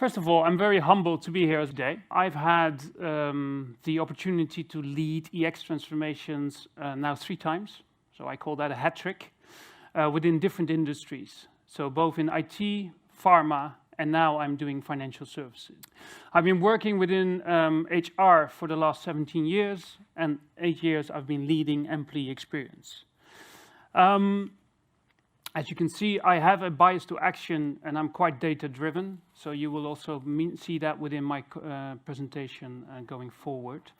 First of all, I'm very humbled to be here today. I've had the opportunity to lead EX transformations now 3 times. So I call that a hat trick within different industries. So both in IT, pharma, and now I'm doing financial services. I've been working within HR for the last 17 years, and 8 years I've been leading employee experience. As you can see, I have a bias to action, and I'm quite data-driven, so you will also see that within my presentation going forward.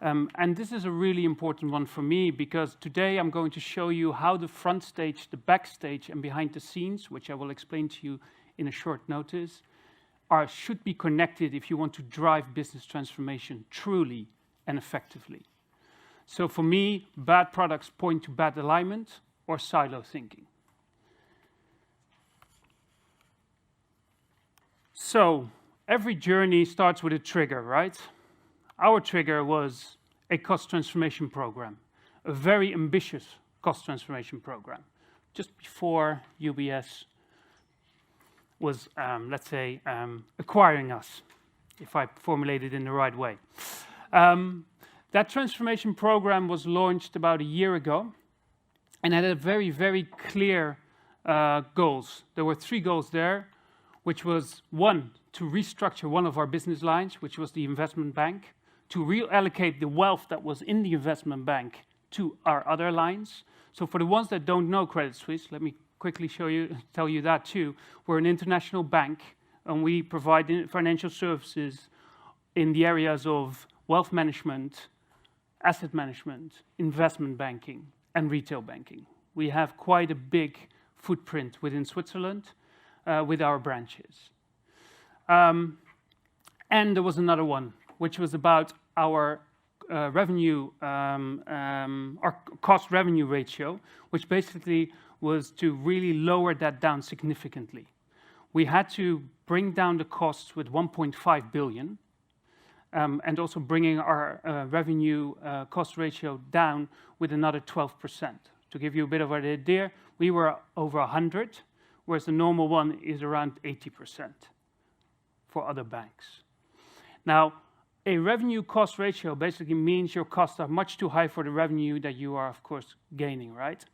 And this is a really important one for me, because today I'm going to show you how the front stage, the backstage, and behind the scenes, which I will explain to you in a short notice, should be connected if you want to drive business transformation truly and effectively. So for me, bad products point to bad alignment or silo thinking. So every journey starts with a trigger, right? Our trigger was a cost transformation program, a very ambitious cost transformation program, just before UBS was, let's say, acquiring us, if I formulate it in the right way. That transformation program was launched about a year ago and had a very, very clear goals. There were 3 goals there, which was 1, to restructure one of our business lines, which was the investment bank, to reallocate the wealth that was in the investment bank to our other lines. So for the ones that don't know Credit Suisse, let me quickly tell you that too. We're an international bank, and we provide financial services in the areas of wealth management, asset management, investment banking, and retail banking. We have quite a big footprint within Switzerland with our branches. And there was another one, which was about our our cost revenue ratio, which basically was to really lower that down significantly. We had to bring down the costs with 1.5 billion, and also bringing our revenue cost ratio down with another 12%. To give you a bit of an idea, we were over 100, whereas the normal one is around 80% for other banks. Now, a revenue cost ratio basically means your costs are much too high for the revenue that you are, of course, gaining, right?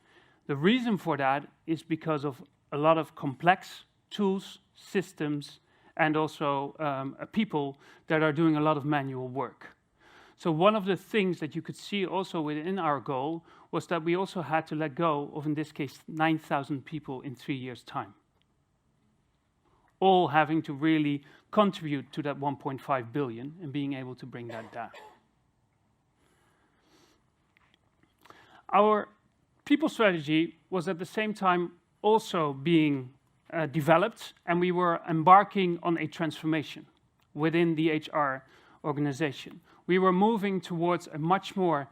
The reason for that is because of a lot of complex tools, systems, and also people that are doing a lot of manual work. So one of the things that you could see also within our goal was that we also had to let go of, in this case, 9,000 people in 3 years' time, all having to really contribute to that 1.5 billion and being able to bring that down. Our people strategy was at the same time also being developed, and we were embarking on a transformation within the HR organization. We were moving towards a much more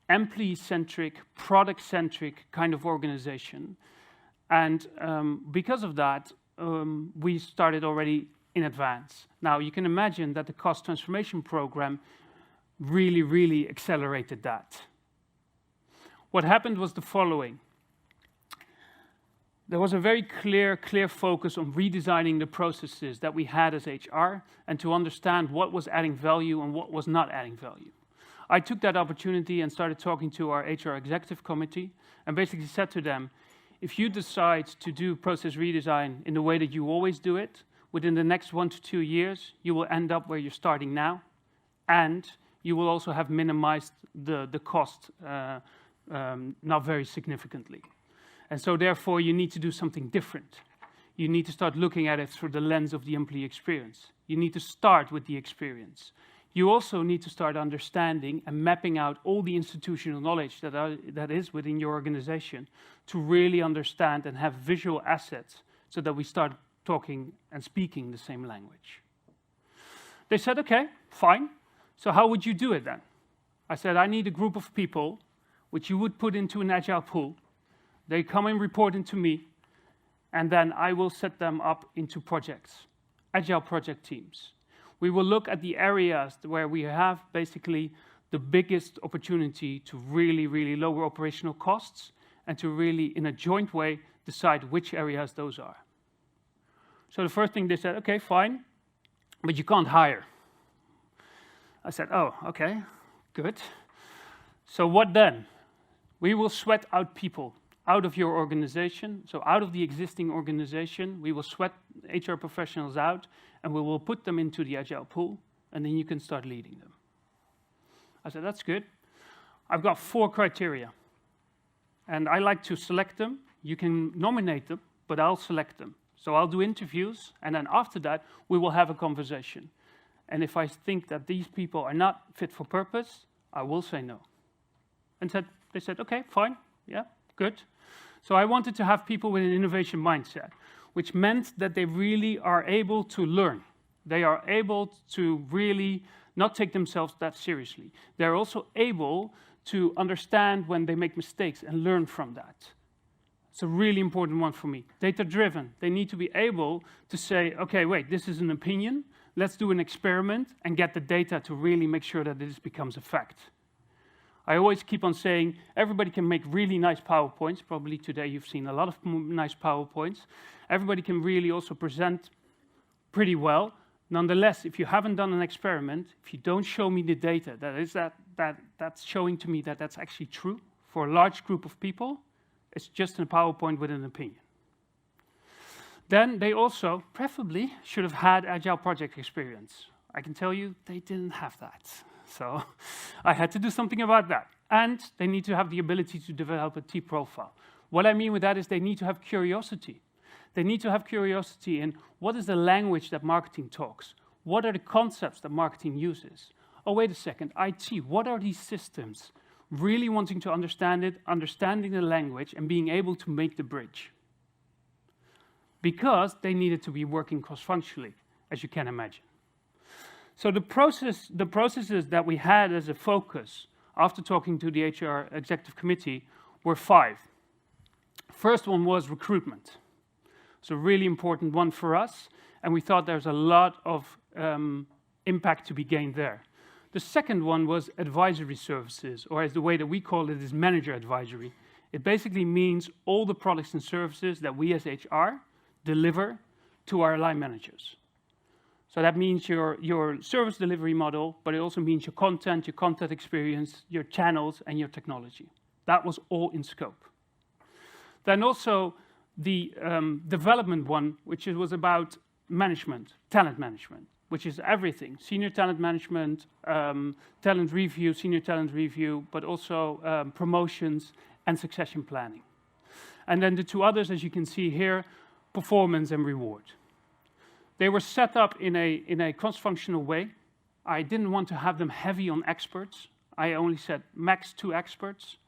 employee-centric, product-centric kind of organization. And because of that, we started already in advance. Now, you can imagine that the cost transformation program really, really accelerated that. What happened was the following. There was a very clear focus on redesigning the processes that we had as HR and to understand what was adding value and what was not adding value. I took that opportunity and started talking to our HR executive committee and basically said to them, if you decide to do process redesign in the way that you always do it, within the next 1 to 2 years, you will end up where you're starting now, and you will also have minimized the cost not very significantly. And so therefore, you need to do something different. You need to start looking at it through the lens of the employee experience. You need to start with the experience. You also need to start understanding and mapping out all the institutional knowledge that is within your organization to really understand and have visual assets so that we start talking and speaking the same language. They said, okay, fine. So how would you do it then? I said, I need a group of people which you would put into an agile pool. They come and report into me, and then I will set them up into projects, agile project teams. We will look at the areas where we have basically the biggest opportunity to really, really lower operational costs and to really, in a joint way, decide which areas those are. So the first thing they said, okay, fine, but you can't hire. I said, oh, okay, good. So what then? We will sweat out people out of your organization, so out of the existing organization, we will sweat HR professionals out, and we will put them into the Agile pool, and then you can start leading them. I said, that's good. I've got 4 criteria, and I like to select them. You can nominate them, but I'll select them. So I'll do interviews, and then after that, we will have a conversation. And if I think that these people are not fit for purpose, I will say no. And they said, okay, fine, yeah, good. So I wanted to have people with an innovation mindset, which meant that they really are able to learn. They are able to really not take themselves that seriously. They're also able to understand when they make mistakes and learn from that. It's a really important one for me. Data-driven. They need to be able to say, okay, wait, this is an opinion. Let's do an experiment and get the data to really make sure that this becomes a fact. I always keep on saying, everybody can make really nice PowerPoints. Probably today you've seen a lot of nice PowerPoints. Everybody can really also present pretty well. Nonetheless, if you haven't done an experiment, if you don't show me the data, that's showing to me that that's actually true for a large group of people, it's just a PowerPoint with an opinion. Then they also, preferably, should have had Agile project experience. I can tell you, they didn't have that. So I had to do something about that. And they need to have the ability to develop a T profile. What I mean with that is they need to have curiosity. They need to have curiosity in what is the language that marketing talks? What are the concepts that marketing uses? Oh, wait a second, IT, what are these systems? Really wanting to understand it, understanding the language, and being able to make the bridge. Because they needed to be working cross-functionally, as you can imagine. So the processes that we had as a focus after talking to the HR executive committee were 5. First one was recruitment. It's a really important one for us, and we thought there's a lot of impact to be gained there. The second one was advisory services, or as the way that we call it is manager advisory. It basically means all the products and services that we as HR deliver to our line managers. So that means your service delivery model, but it also means your content experience, your channels, and your technology. That was all in scope. Then also the development one, which was about management, talent management, which is everything. Senior talent management, talent review, senior talent review, but also promotions and succession planning. And then the 2 others, as you can see here, performance and reward. They were set up in a cross-functional way. I didn't want to have them heavy on experts. I only said max 2 experts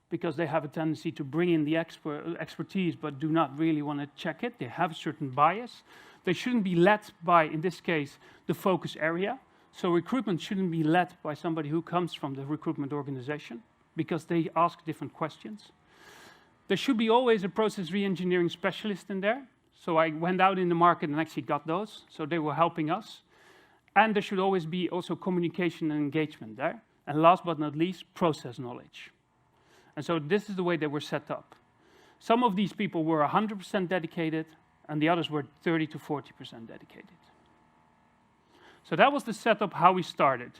because they have a tendency to bring in the expertise but do not really want to check it. They have a certain bias. They shouldn't be led by, in this case, the focus area. So recruitment shouldn't be led by somebody who comes from the recruitment organization because they ask different questions. There should be always a process re-engineering specialist in there. So I went out in the market and actually got those. So they were helping us. And there should always be also communication and engagement there. And last but not least, process knowledge. And so this is the way they were set up. Some of these people were 100% dedicated, and the others were 30 to 40% dedicated. So that was the setup, how we started.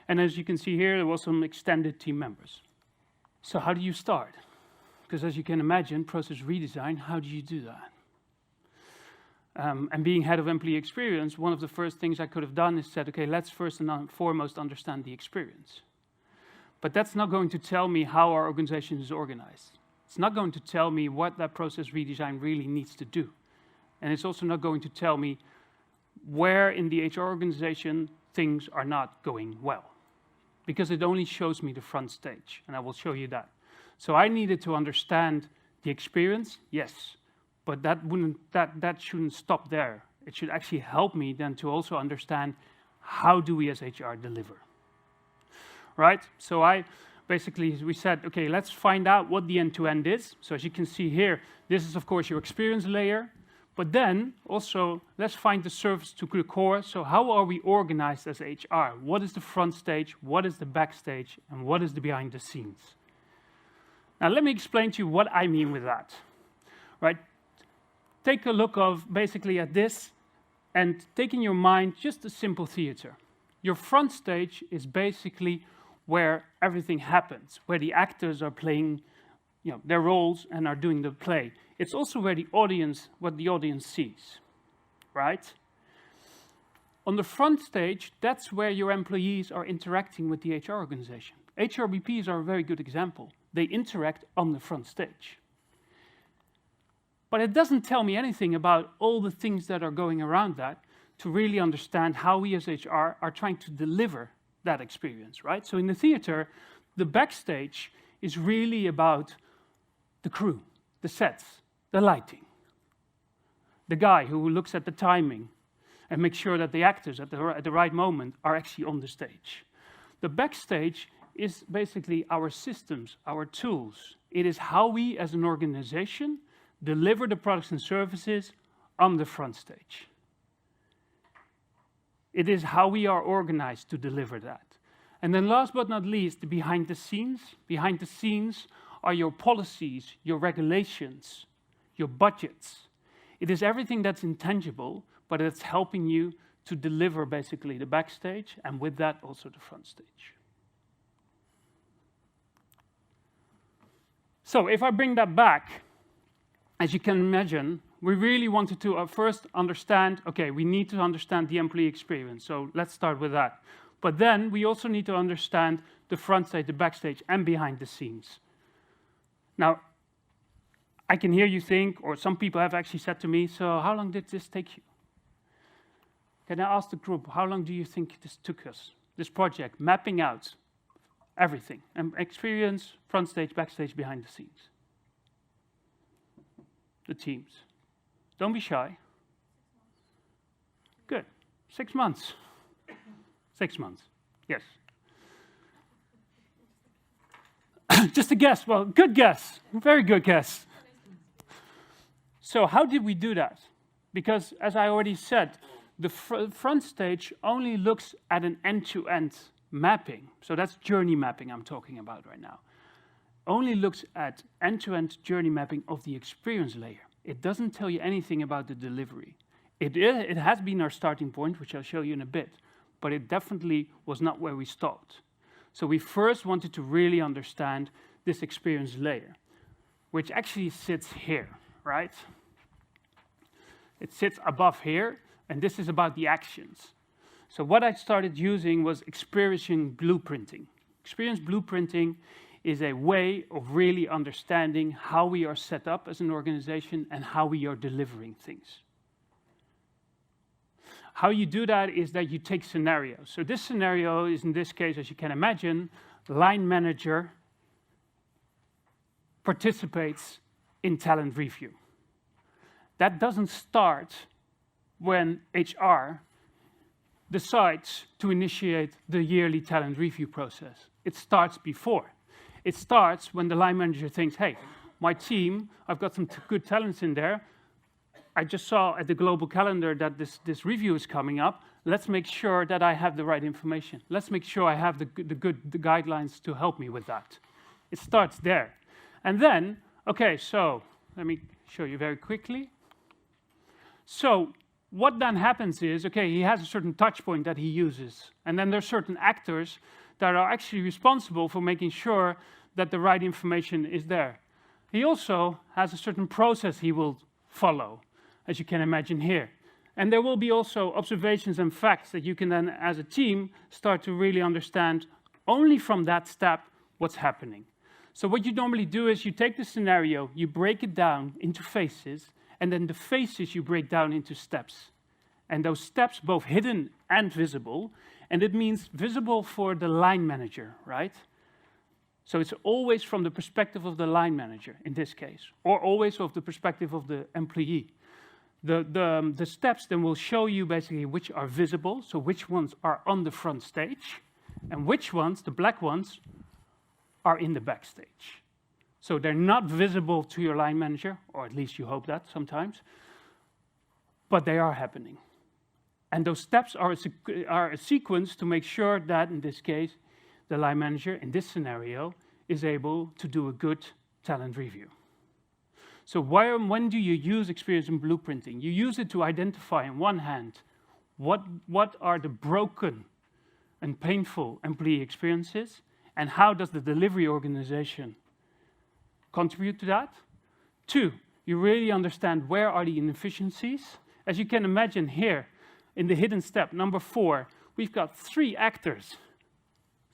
And as you can see here, there was some extended team members. So how do you start? Because as you can imagine, process redesign, how do you do that? And being head of employee experience, one of the first things I could have done is said, okay, let's first and foremost understand the experience. But that's not going to tell me how our organization is organized. It's not going to tell me what that process redesign really needs to do. And it's also not going to tell me where in the HR organization things are not going well. Because it only shows me the front stage, and I will show you that. So I needed to understand the experience, yes, but that shouldn't stop there. It should actually help me then to also understand how do we as HR deliver. Right? So we said, okay, let's find out what the end-to-end is. So as you can see here, this is of course your experience layer, but then also let's find the service to the core. So how are we organized as HR? What is the front stage? What is the backstage? And what is the behind the scenes? Now let me explain to you what I mean with that. Right? Take a look of basically at this And take in your mind just a simple theater. Your front stage is basically where everything happens, where the actors are playing their roles and are doing the play. It's also where what the audience sees, right? On the front stage, that's where your employees are interacting with the HR organization. HRBPs are a very good example. They interact on the front stage. But it doesn't tell me anything about all the things that are going around that to really understand how we as HR are trying to deliver that experience, right? So in the theater, the backstage is really about the crew, the sets, the lighting. The guy who looks at the timing and makes sure that the actors at the right moment are actually on the stage. The backstage is basically our systems, our tools. It is how we as an organization deliver the products and services on the front stage. It is how we are organized to deliver that. And then last but not least, the behind the scenes. Behind the scenes are your policies, your regulations, your budgets. It is everything that's intangible, but it's helping you to deliver basically the backstage, and with that also the front stage. So if I bring that back, as you can imagine, we really wanted to first understand, okay, we need to understand the employee experience, so let's start with that. But then we also need to understand the front stage, the backstage, and behind the scenes. Now, I can hear you think, or some people have actually said to me, so how long did this take you? Can I ask the group, how long do you think this took us, this project, mapping out everything, and experience, front stage, backstage, behind the scenes? The teams. Don't be shy. Good. 6 months. 6 months. Yes. Just a guess. Well, good guess. Very good guess. So how did we do that? Because as I already said, the front stage only looks at an end-to-end mapping. So that's journey mapping I'm talking about right now. Only looks at end-to-end journey mapping of the experience layer. It doesn't tell you anything about the delivery. It has been our starting point, which I'll show you in a bit, but it definitely was not where we stopped. So we first wanted to really understand this experience layer, which actually sits here, right? It sits above here, and this is about the actions. So what I started using was experience blueprinting. Experience blueprinting is a way of really understanding how we are set up as an organization and how we are delivering things. How you do that is that you take scenarios. So this scenario is, in this case, as you can imagine, line manager participates in talent review. That doesn't start when HR decides to initiate the yearly talent review process. It starts before. It starts when the line manager thinks, hey, my team, I've got some good talents in there. I just saw at the global calendar that this review is coming up. Let's make sure that I have the right information. Let's make sure I have the guidelines to help me with that. It starts there. And then, okay, so let me show you very quickly. So what then happens is, okay, he has a certain touch point that he uses. And then there's certain actors that are actually responsible for making sure that the right information is there. He also has a certain process he will follow, as you can imagine here. And there will be also observations and facts that you can then, as a team, start to really understand only from that step what's happening. So what you normally do is you take the scenario, you break it down into phases, and then the phases you break down into steps. And those steps, both hidden and visible, and it means visible for the line manager, right? So it's always from the perspective of the line manager, in this case, or always of the perspective of the employee. The steps then will show you basically which are visible, so which ones are on the front stage, and which ones, the black ones, are in the backstage. So they're not visible to your line manager, or at least you hope that sometimes, but they are happening. And those steps are a sequence to make sure that, in this case, the line manager, in this scenario, is able to do a good talent review. So when do you use experience in blueprinting? You use it to identify, on one hand, what are the broken and painful employee experiences, and how does the delivery organization contribute to that? 2, you really understand where are the inefficiencies. As you can imagine here, in the hidden step, number 4, we've got 3 actors.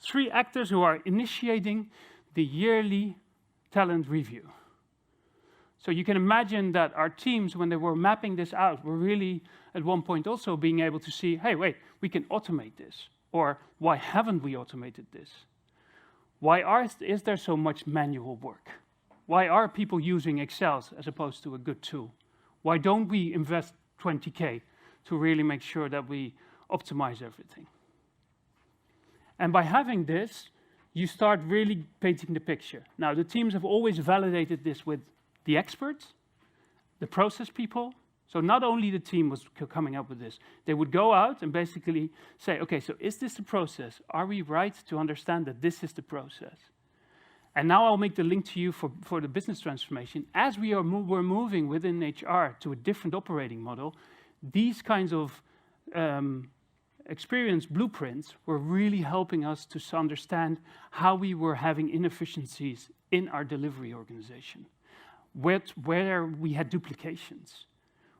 3 actors who are initiating the yearly talent review. So you can imagine that our teams, when they were mapping this out, were really at one point also being able to see, hey, wait, we can automate this. Or why haven't we automated this? Why is there so much manual work? Why are people using Excel as opposed to a good tool? Why don't we invest 20K to really make sure that we optimize everything? And by having this, you start really painting the picture. Now, the teams have always validated this with the experts, the process people. So not only the team was coming up with this, they would go out and basically say, okay, so is this the process? Are we right to understand that this is the process? And now I'll make the link to you for the business transformation. As we're moving within HR to a different operating model, these kinds of experience blueprints were really helping us to understand how we were having inefficiencies in our delivery organization, where we had duplications,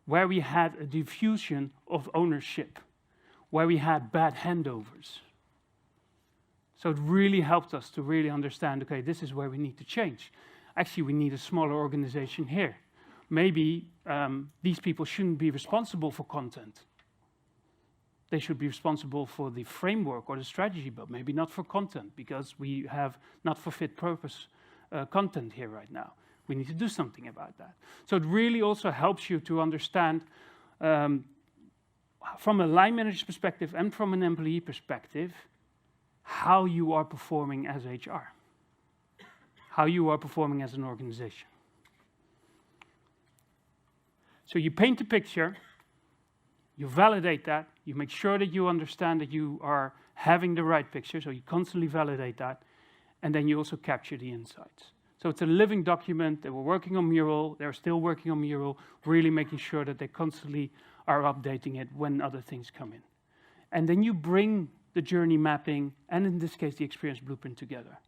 where we had a diffusion of ownership, where we had bad handovers. So it really helped us to really understand, okay, this is where we need to change. Actually, we need a smaller organization here. Maybe these people shouldn't be responsible for content. They should be responsible for the framework or the strategy, but maybe not for content, because we have not for fit purpose content here right now. We need to do something about that. So it really also helps you to understand from a line manager's perspective and from an employee perspective, how you are performing as HR, how you are performing as an organization. So you paint a picture, you validate that, you make sure that you understand that you are having the right picture, so you constantly validate that, and then you also capture the insights. So it's a living document. They were working on Mural, they're still working on Mural, really making sure that they constantly are updating it when other things come in. And then you bring the journey mapping, and in this case, the experience blueprint together.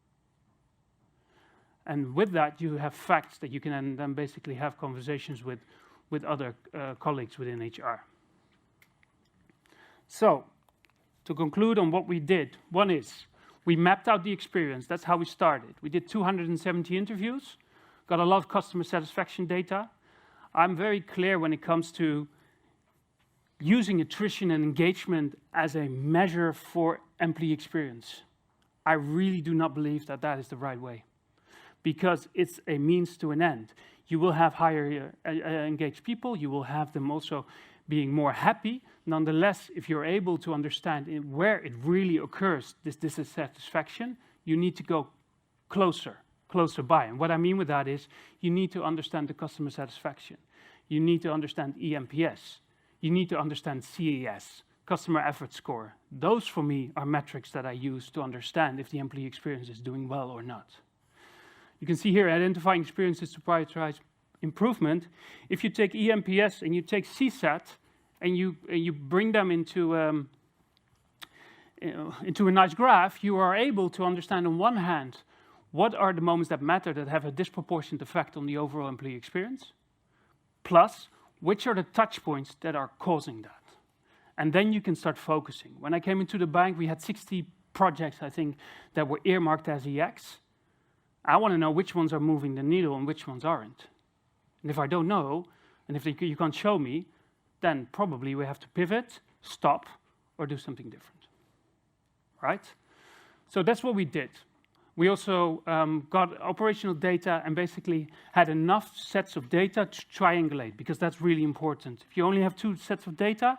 And with that, you have facts that you can then basically have conversations with other colleagues within HR. So, to conclude on what we did, one is, we mapped out the experience. That's how we started. We did 270 interviews, got a lot of customer satisfaction data. I'm very clear when it comes to using attrition and engagement as a measure for employee experience. I really do not believe that that is the right way, because it's a means to an end. You will have higher engaged people. You will have them also being more happy. Nonetheless, if you're able to understand where it really occurs, this dissatisfaction, you need to go closer by. And what I mean with that is, you need to understand the customer satisfaction. You need to understand eNPS. You need to understand CES, customer effort score. Those, for me, are metrics that I use to understand if the employee experience is doing well or not. You can see here, identifying experiences to prioritize improvement. If you take eNPS and you take CSAT and you bring them into a nice graph, you are able to understand on one hand, what are the moments that matter that have a disproportionate effect on the overall employee experience, plus which are the touch points that are causing that. And then you can start focusing. When I came into the bank, we had 60 projects, I think, that were earmarked as EX. I want to know which ones are moving the needle and which ones aren't. And if I don't know, and if you can't show me, then probably we have to pivot, stop, or do something different, right? So that's what we did. We also got operational data and basically had enough sets of data to triangulate, because that's really important. If you only have 2 sets of data,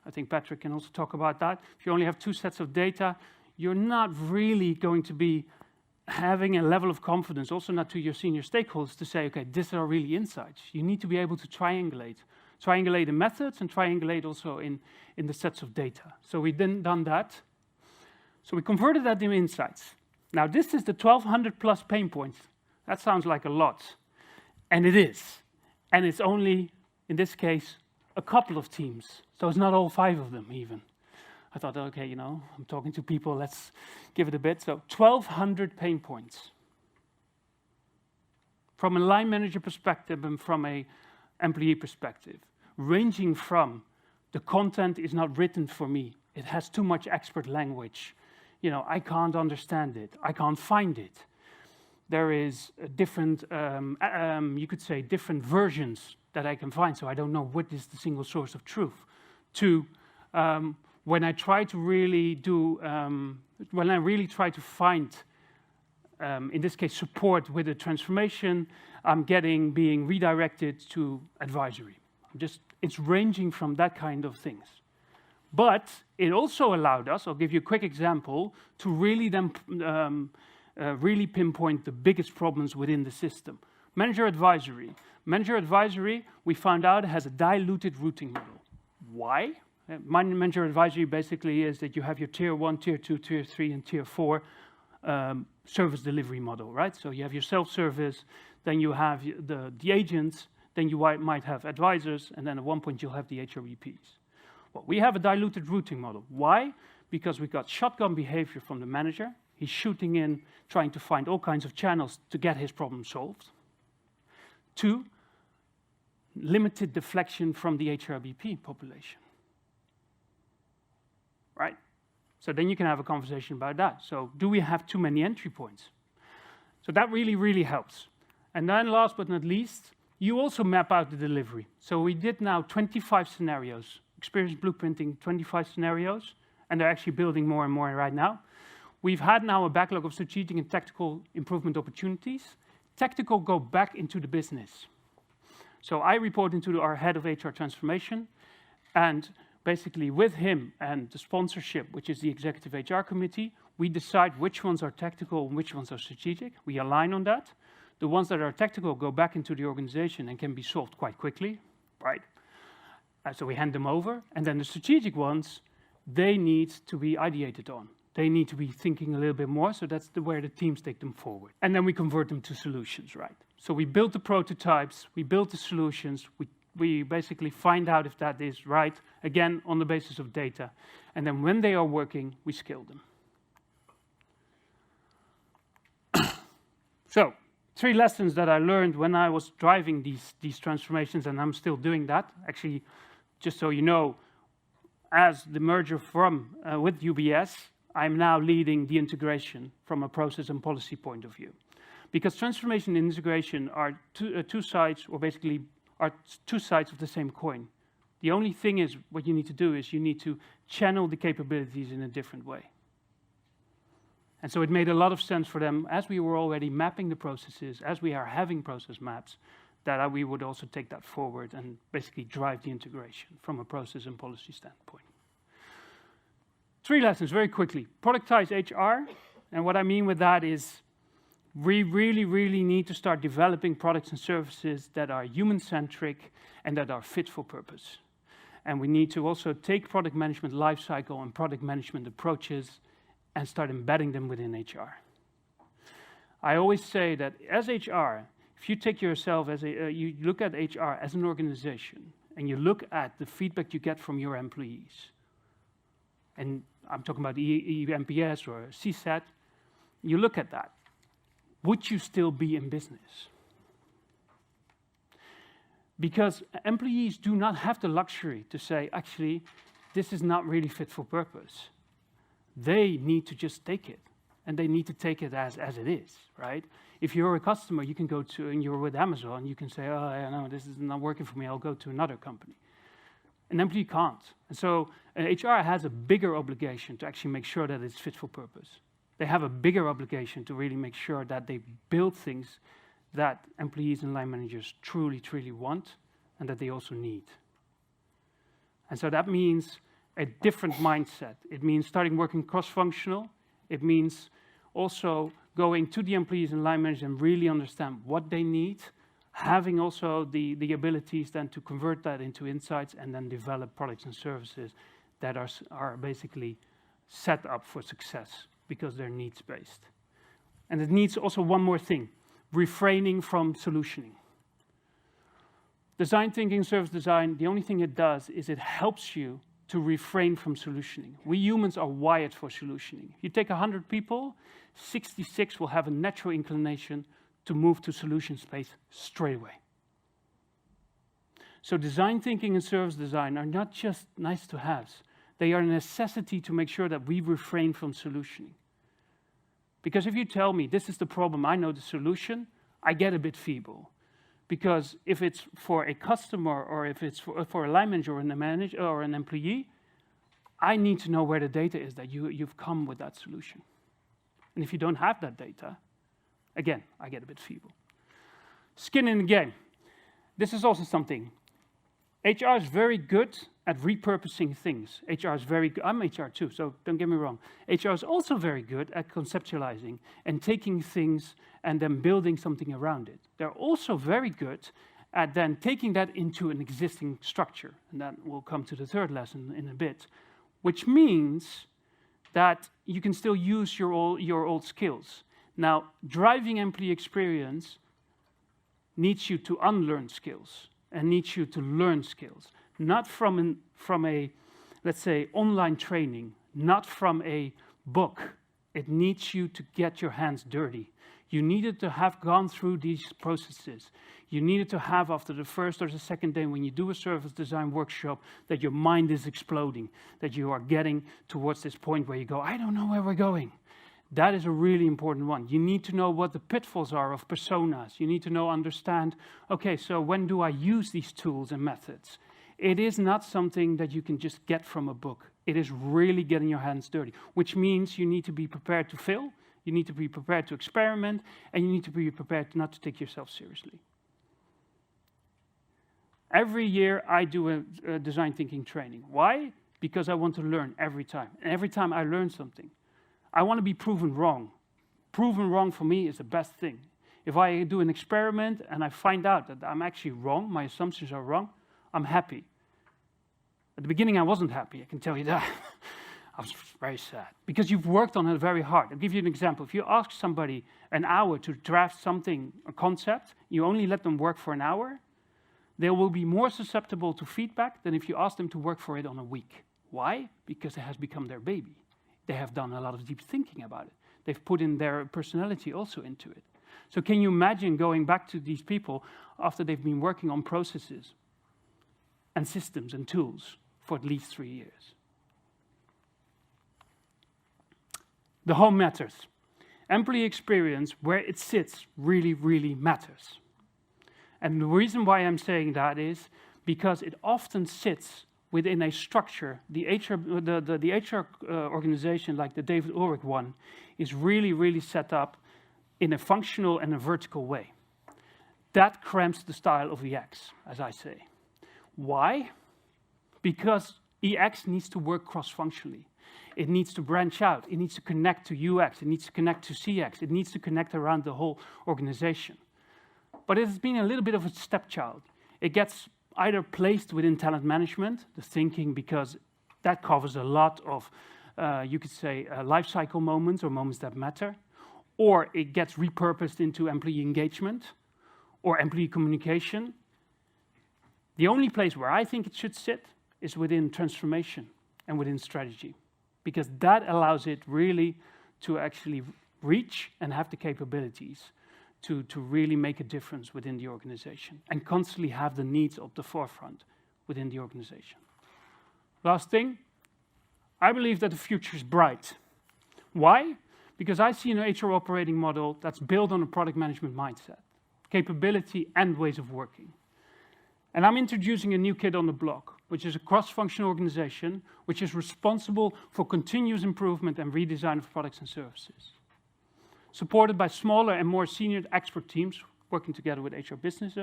I think Patrick can also talk about that. If you only have 2 sets of data, you're not really going to be having a level of confidence, also not to your senior stakeholders, to say, okay, these are really insights. You need to be able to triangulate the methods and triangulate also in the sets of data. So we then done that. So we converted that into insights. Now this is the 1,200 plus pain points. That sounds like a lot, and it is. And it's only, in this case, a couple of teams. So it's not all 5 of them even. I thought, okay, you know, I'm talking to people, let's give it a bit. So 1,200 pain points. From a line manager perspective and from an employee perspective, ranging from the content is not written for me. It has too much expert language. You know, I can't understand it. I can't find it. There is a different, you could say, different versions that I can find, so I don't know what is the single source of truth. To when I try to really do, when I really try to find, in this case, support with a transformation, I'm being redirected to advisory. It's ranging from that kind of things. But it also allowed us, I'll give you a quick example, to really then really pinpoint the biggest problems within the system. Manager advisory. Manager advisory, we found out, has a diluted routing model. Why? Manager advisory basically is that you have your tier 1, tier 2, tier 3, and tier 4 service delivery model, right? So you have your self-service, then you have the agents, then you might have advisors, and then at one point you'll have the HRBPs. Well, we have a diluted routing model. Why? Because we got shotgun behavior from the manager. He's shooting in, trying to find all kinds of channels to get his problem solved. 2, limited deflection from the HRBP population. Right? So then you can have a conversation about that. So do we have too many entry points? So that really, really helps. And then last but not least, you also map out the delivery. So we did now 25 scenarios, experience blueprinting 25 scenarios, and they're actually building more and more right now. We've had now a backlog of strategic and tactical improvement opportunities. Tactical go back into the business. So I report into our head of HR transformation, and basically with him and the sponsorship, which is the executive HR committee, we decide which ones are tactical and which ones are strategic. We align on that. The ones that are tactical go back into the organization and can be solved quite quickly, right? So we hand them over, and then the strategic ones, they need to be ideated on. They need to be thinking a little bit more, so that's where the teams take them forward. And then we convert them to solutions, right? So we build the prototypes, we build the solutions, we basically find out if that is right, again, on the basis of data. And then when they are working, we scale them. So, 3 lessons that I learned when I was driving these transformations, and I'm still doing that. Actually, just so you know, as the merger with UBS, I'm now leading the integration from a process and policy point of view. Because transformation and integration are two sides, or basically are 2 sides of the same coin. The only thing is, what you need to do is you need to channel the capabilities in a different way. And so it made a lot of sense for them, as we were already mapping the processes, as we are having process maps, that we would also take that forward and basically drive the integration from a process and policy standpoint. 3 lessons very quickly. Productize HR, and what I mean with that is we really, really need to start developing products and services that are human-centric and that are fit for purpose. And we need to also take product management lifecycle and product management approaches and start embedding them within HR. I always say that as HR, if you take yourself as you look at HR as an organization, and you look at the feedback you get from your employees, and I'm talking about EMPS or CSAT, you look at that, would you still be in business? Because employees do not have the luxury to say, actually, this is not really fit for purpose. They need to just take it, and they need to take it as it is, right? If you're a customer, you can go to, and you're with Amazon, you can say, oh, I know, this is not working for me, I'll go to another company. An employee can't. And so HR has a bigger obligation to actually make sure that it's fit for purpose. They have a bigger obligation to really make sure that they build things that employees and line managers truly, truly want, and that they also need. And so that means a different mindset. It means starting working cross-functional. It means also going to the employees and line managers and really understand what they need, having also the abilities then to convert that into insights and then develop products and services that are basically set up for success because they're needs-based. And it needs also one more thing, refraining from solutioning. Design thinking, service design, the only thing it does is it helps you to refrain from solutioning. We humans are wired for solutioning. If you take 100 people, 66 will have a natural inclination to move to solution space straight away. So design thinking and service design are not just nice to haves. They are a necessity to make sure that we refrain from solutioning. Because if you tell me this is the problem, I know the solution, I get a bit feeble. Because if it's for a customer or if it's for a line manager or a manager or an employee, I need to know where the data is that you've come with that solution. And if you don't have that data, again, I get a bit feeble. Skin in the game. This is also something. HR is very good at repurposing things. HR is very good. I'm HR too, so don't get me wrong. HR is also very good at conceptualizing and taking things and then building something around it. They're also very good at then taking that into an existing structure. And that will come to the third lesson in a bit, which means that you can still use your old skills. Now, driving employee experience needs you to unlearn skills and needs you to learn skills, not from a, let's say, online training, not from a book. It needs you to get your hands dirty. You needed to have gone through these processes. You needed to have, after the first or the second day, when you do a service design workshop, that your mind is exploding, that you are getting towards this point where you go, I don't know where we're going. That is a really important one. You need to know what the pitfalls are of personas. You need to understand, okay, so when do I use these tools and methods? It is not something that you can just get from a book. It is really getting your hands dirty, which means you need to be prepared to fail, you need to be prepared to experiment, and you need to be prepared not to take yourself seriously. Every year I do a design thinking training. Why? Because I want to learn every time. And every time I learn something, I want to be proven wrong. Proven wrong for me is the best thing. If I do an experiment and I find out that I'm actually wrong, my assumptions are wrong, I'm happy. At the beginning I wasn't happy, I can tell you that. I was very sad, because you've worked on it very hard. I'll give you an example. If you ask somebody an hour to draft something, a concept, you only let them work for an hour, they will be more susceptible to feedback than if you ask them to work for it on a week. Why? Because it has become their baby. They have done a lot of deep thinking about it. They've put in their personality also into it. So can you imagine going back to these people after they've been working on processes and systems and tools for at least 3 years? The home matters. Employee experience, where it sits, really, really matters. And the reason why I'm saying that is because it often sits within a structure. The HR organization, like the David Ulrich one, is really, really set up in a functional and a vertical way. That cramps the style of EX, as I say. Why? Because EX needs to work cross-functionally. It needs to branch out. It needs to connect to UX. It needs to connect to CX. It needs to connect around the whole organization. But it has been a little bit of a stepchild. It gets either placed within talent management, the thinking, because that covers a lot of, you could say, life cycle moments or moments that matter, or it gets repurposed into employee engagement or employee communication. The only place where I think it should sit is within transformation and within strategy, because that allows it really to actually reach and have the capabilities to really make a difference within the organization and constantly have the needs at the forefront within the organization. Last thing, I believe that the future is bright. Why? Because I see an HR operating model that's built on a product management mindset, capability and ways of working. And I'm introducing a new kid on the block, which is a cross-functional organization which is responsible for continuous improvement and redesign of products and services, supported by smaller and more senior expert teams working together with HR business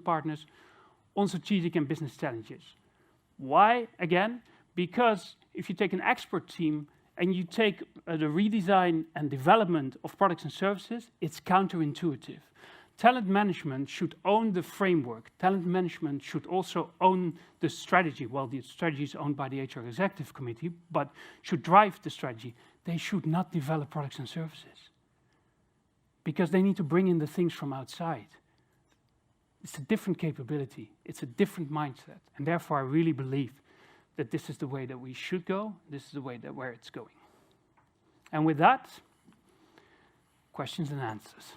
partners on strategic and business challenges. Why? Again, because if you take an expert team and you take the redesign and development of products and services, it's counterintuitive. Talent management should own the framework. Talent management should also own the strategy. Well, the strategy is owned by the HR executive committee, but should drive the strategy. They should not develop products and services, because they need to bring in the things from outside. It's a different capability. It's a different mindset. And therefore, I really believe that this is the way that we should go. This is the way that where it's going. And with that, questions and answers.